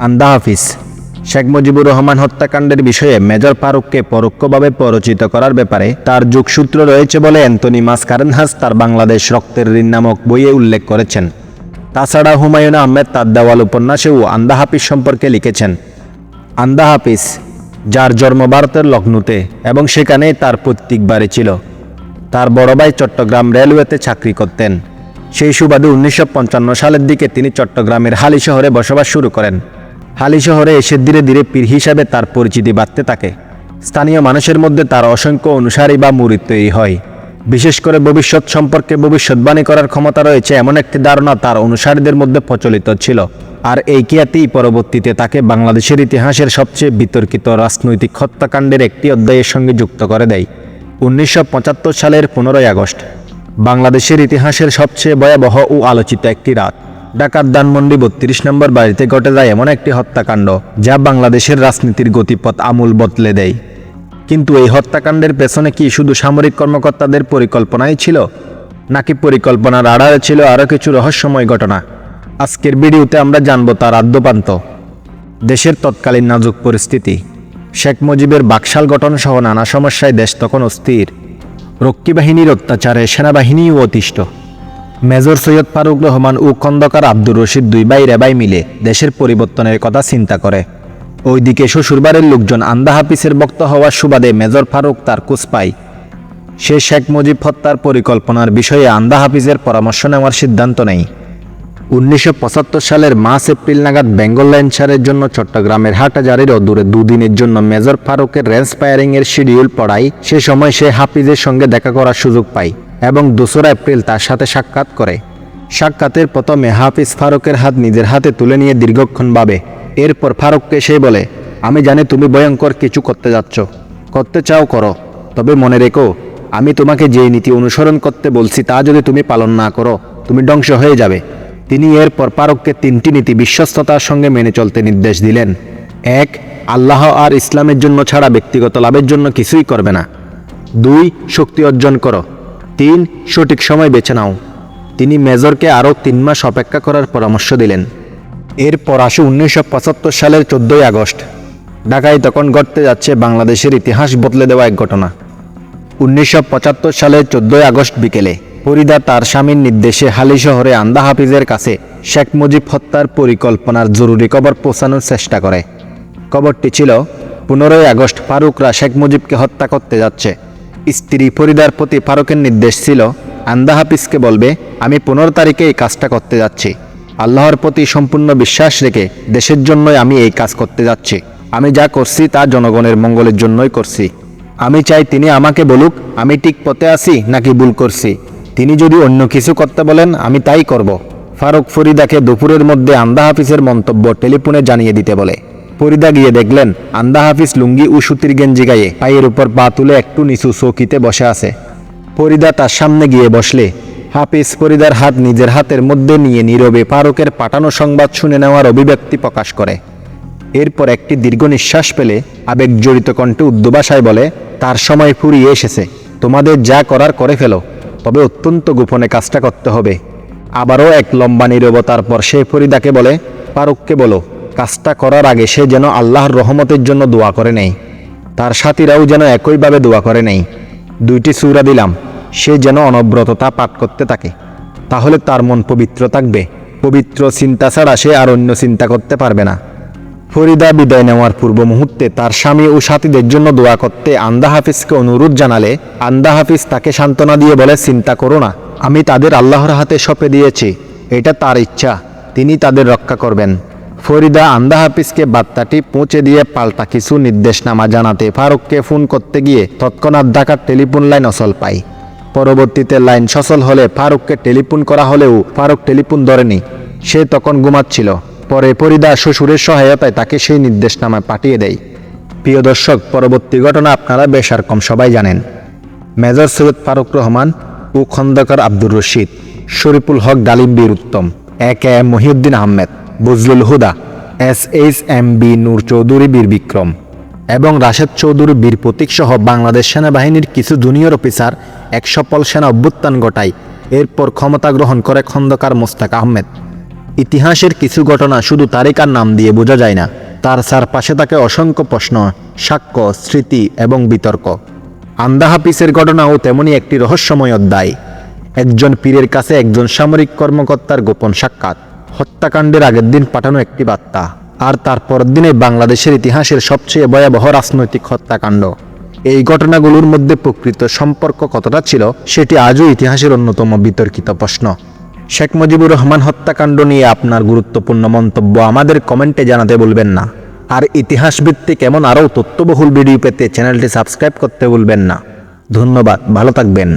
আন্দা হাফিজ। শেখ মুজিবুর রহমান হত্যাকাণ্ডের বিষয়ে মেজর ফারুককে পরোক্ষভাবে পরিচিত করার ব্যাপারে তার যোগসূত্র রয়েছে বলে অ্যান্টনি মাসকারেনহাস তার বাংলাদেশ রক্তের ঋণ নামক বইয়ে উল্লেখ করেছেন। তাছাড়া হুমায়ুন আহমেদ তার দেওয়াল উপন্যাসেও আন্দা হাফিজ সম্পর্কে লিখেছেন। আন্দা হাফিজ, যার জন্ম ভারতের লখনৌতে এবং সেখানেই তার পৈতৃক বাড়ি ছিল। তার বড় ভাই চট্টগ্রাম রেলওয়েতে চাকরি করতেন। সেই সুবাদে 1955 সালের দিকে তিনি চট্টগ্রামের হালি শহরে বসবাস শুরু করেন। হালি শহরে এসে ধীরে ধীরে পীর হিসাবে তার পরিচিতি বাড়তে থাকে। স্থানীয় মানুষের মধ্যে তার অসংখ্য অনুসারী বা মুরিদ তৈরি হয়। বিশেষ করে ভবিষ্যৎ সম্পর্কে ভবিষ্যৎবাণী করার ক্ষমতা রয়েছে এমন একটি ধারণা তার অনুসারীদের মধ্যে প্রচলিত ছিল। আর এই খ্যাতিই পরবর্তীতে তাকে বাংলাদেশের ইতিহাসের সবচেয়ে বিতর্কিত রাজনৈতিক হত্যাকাণ্ডের একটি অধ্যায়ের সঙ্গে যুক্ত করে দেয়। 1975 সালের 15 আগস্ট বাংলাদেশের ইতিহাসের সবচেয়ে ভয়াবহ ও আলোচিত একটি রাত। ঢাকার ধানমন্ডি 32 নম্বর বাড়িতে ঘটে যায় এমন একটি হত্যাকাণ্ড যা বাংলাদেশের রাজনীতির গতিপথ আমূল বদলে দেয়। কিন্তু এই হত্যাকাণ্ডের পেছনে কি শুধু সামরিক কর্মকর্তাদের পরিকল্পনাই ছিল, নাকি পরিকল্পনার আড়ালে ছিল আরও কিছু রহস্যময় ঘটনা? আজকের ভিডিওতে আমরা জানব তার আদ্যোপান্ত, দেশের তৎকালীন নাজুক পরিস্থিতি, শেখ মুজিবের বাকশাল গঠন সহ নানা সমস্যায় দেশ তখন অস্থির, রক্ষী বাহিনীর অত্যাচারে সেনাবাহিনীও অতিষ্ঠ। মেজর সৈয়দ ফারুক রহমান ও খন্দকার আব্দুর রশিদ দুই ভাই রেবাই মিলে দেশের পরিবর্তনের কথা চিন্তা করে। ওইদিকে শ্বশুরবাড়ির লোকজন আন্দা হাফিজের ভক্ত হওয়ার সুবাদে মেজর ফারুক তার খোঁজ পায়। সে শেখ মুজিব হত্যার পরিকল্পনার বিষয়ে আন্দা হাফিজের পরামর্শ নেওয়ার সিদ্ধান্ত নেয়। 1975 সালের মার্চ এপ্রিল নাগাদ বেঙ্গল ল্যান্সারের জন্য চট্টগ্রামের হাটহাজারীর অদূরে দুদিনের জন্য মেজর ফারুকের রেঞ্জ ফায়ারিংয়ের শিডিউল পড়ায়। সে সময় সে হাফিজের সঙ্গে দেখা করার সুযোগ পায় এবং 2 এপ্রিল তার সাথে সাক্ষাৎ করে। সাক্ষাতের প্রথমে হাফিজ ফারুকের হাত নিজের হাতে তুলে নিয়ে দীর্ঘক্ষণ ভাবে। এরপর ফারুককে সে বলে, আমি জানি তুমি ভয়ঙ্কর কিছু করতে যাচ্ছ, করতে চাও করো, তবে মনে রেখো আমি তোমাকে যে নীতি অনুসরণ করতে বলছি তা যদি তুমি পালন না করো তুমি ধ্বংস হয়ে যাবে। তিনি এরপর ফারুককে 3টি নীতি বিশ্বস্ততার সঙ্গে মেনে চলতে নির্দেশ দিলেন। 1. আল্লাহ আর ইসলামের জন্য ছাড়া ব্যক্তিগত লাভের জন্য কিছুই করবে না। 2. শক্তি অর্জন করো। 3. সঠিক সময় বেছে নাও। তিনি মেজরকে আরও 3 মাস অপেক্ষা করার পরামর্শ দিলেন। এরপর আসে 1975 সালের 14 আগস্ট। ঢাকায় তখন ঘটতে যাচ্ছে বাংলাদেশের ইতিহাস বদলে দেওয়া এক ঘটনা। 1975 সালের 14 আগস্ট বিকেলে ফরিদা তার স্বামীর নির্দেশে হালি শহরে আন্দা হাফিজের কাছে শেখ মুজিব হত্যার পরিকল্পনার জরুরি খবর পৌঁছানোর চেষ্টা করে। খবরটি ছিল 15 আগস্ট ফারুকরা শেখ মুজিবকে হত্যা করতে যাচ্ছে। স্ত্রী ফরিদার প্রতি ফারুকের নির্দেশ ছিল, আন্দা হাফিজকে বলবে আমি 15 তারিখে এই কাজটা করতে যাচ্ছি। আল্লাহর প্রতি সম্পূর্ণ বিশ্বাস রেখে দেশের জন্যই আমি এই কাজ করতে যাচ্ছি। আমি যা করছি তা জনগণের মঙ্গলের জন্যই করছি। আমি চাই তিনি আমাকে বলুক আমি ঠিক পথে আছি নাকি ভুল করছি। তিনি যদি অন্য কিছু করতে বলেন আমি তাই করব। ফারুক ফরিদাকে দুপুরের মধ্যে আন্দা হাফিজের মন্তব্য টেলিফোনে জানিয়ে দিতে বলে। ফরিদা গিয়ে দেখলেন আন্দা হাফিজ লুঙ্গি ও সুতির গেঞ্জি গায়ে পায়ের উপর পা তুলে একটু নিচু চৌকিতে বসে আছে। ফরিদা তার সামনে গিয়ে বসলে হাফিজ ফরিদার হাত নিজের হাতের মধ্যে নিয়ে নীরবে ফারুকের পাঠানো সংবাদ শুনে নেওয়ার অভিব্যক্তি প্রকাশ করে। এরপর একটি দীর্ঘ নিঃশ্বাস ফেলে আবেগজড়িত কণ্ঠে উর্দু ভাষায় বলে, তার সময় ফুরিয়ে এসেছে, তোমাদের যা করার করে ফেলো, তবে অত্যন্ত গোপনে কাজটা করতে হবে। আবারও এক লম্বা নীরবতার পর সে ফরিদাকে বলে, ফারুককে বলো কাজটা করার আগে সে যেন আল্লাহর রহমতের জন্য দোয়া করে নেয়, তার সাথীরাও যেন একইভাবে দোয়া করে নেয়। 2টি সূরা দিলাম, সে যেন অনবরততা পাঠ করতে থাকে, তাহলে তার মন পবিত্র থাকবে। পবিত্র চিন্তা ছাড়া সে আর অন্য চিন্তা করতে পারবে না। ফরিদা বিদায় নেওয়ার পূর্ব মুহূর্তে তার স্বামী ও সাথীদের জন্য দোয়া করতে আন্দা হাফিজকে অনুরোধ জানালে আন্দা হাফিজ তাকে সান্ত্বনা দিয়ে বলে, চিন্তা করো না, আমি তাদের আল্লাহর হাতে সঁপে দিয়েছি, এটা তার ইচ্ছা, তিনি তাদের রক্ষা করবেন। ফরিদা আন্দা হাফিজকে বার্তাটি পৌঁছে দিয়ে পাল্টা কিছু নির্দেশনামা জানাতে ফারুককে ফোন করতে গিয়ে তৎক্ষণাৎ ঢাকার টেলিফোন লাইন অচল পায়। পরবর্তীতে লাইন সচল হলে ফারুককে টেলিফোন করা হলেও ফারুক টেলিফোন ধরেনি, সে তখন ঘুমাচ্ছিল। পরে ফরিদা শ্বশুরের সহায়তায় তাকে সেই নির্দেশনামা পাঠিয়ে দেয়। প্রিয় দর্শক, পরবর্তী ঘটনা আপনারা বেশ আর কম সবাই জানেন। মেজর সৈয়দ ফারুক রহমান ও খন্দকার আব্দুর রশিদ, শরীফুল হক ডালিম বীর উত্তম, AKM মহিউদ্দিন আহমেদ, বজলুল হুদা, SHMB নূর চৌধুরী বীর বিক্রম এবং রাশেদ চৌধুরী বীর প্রতীক সহ বাংলাদেশ সেনাবাহিনীর কিছু জুনিয়র অফিসার এক সফল সেনা অভ্যুত্থান ঘটায়। এরপর ক্ষমতা গ্রহণ করে খন্দকার মোস্তাক আহমেদ। ইতিহাসের কিছু ঘটনা শুধু তারিখ আর নাম দিয়ে বোঝা যায় না, তার চারপাশে থাকে অসংখ্য প্রশ্ন, সাক্ষ্য, স্মৃতি এবং বিতর্ক। আন্দা হাফিজের ঘটনাও তেমনই একটি রহস্যময় অধ্যায়। একজন পীরের কাছে একজন সামরিক কর্মকর্তার গোপন সাক্ষাৎ, হত্যাকাণ্ডের আগের দিন পাঠানো একটি বার্তা, আর তারপর দিনে বাংলাদেশের ইতিহাসের সবচেয়ে ভয়াবহ রাজনৈতিক হত্যাকাণ্ড। এই ঘটনাগুলোর মধ্যে প্রকৃত সম্পর্ক কতটা ছিল সেটি আজও ইতিহাসের অন্যতম বিতর্কিত প্রশ্ন। শেখ মুজিবুর রহমান হত্যাকাণ্ড নিয়ে আপনার গুরুত্বপূর্ণ মন্তব্য আমাদের কমেন্টে জানাতে ভুলবেন না। আর ইতিহাস ভিত্তিক এমন আরও তথ্যবহুল ভিডিও পেতে চ্যানেলটি সাবস্ক্রাইব করতে ভুলবেন না। ধন্যবাদ, ভালো থাকবেন।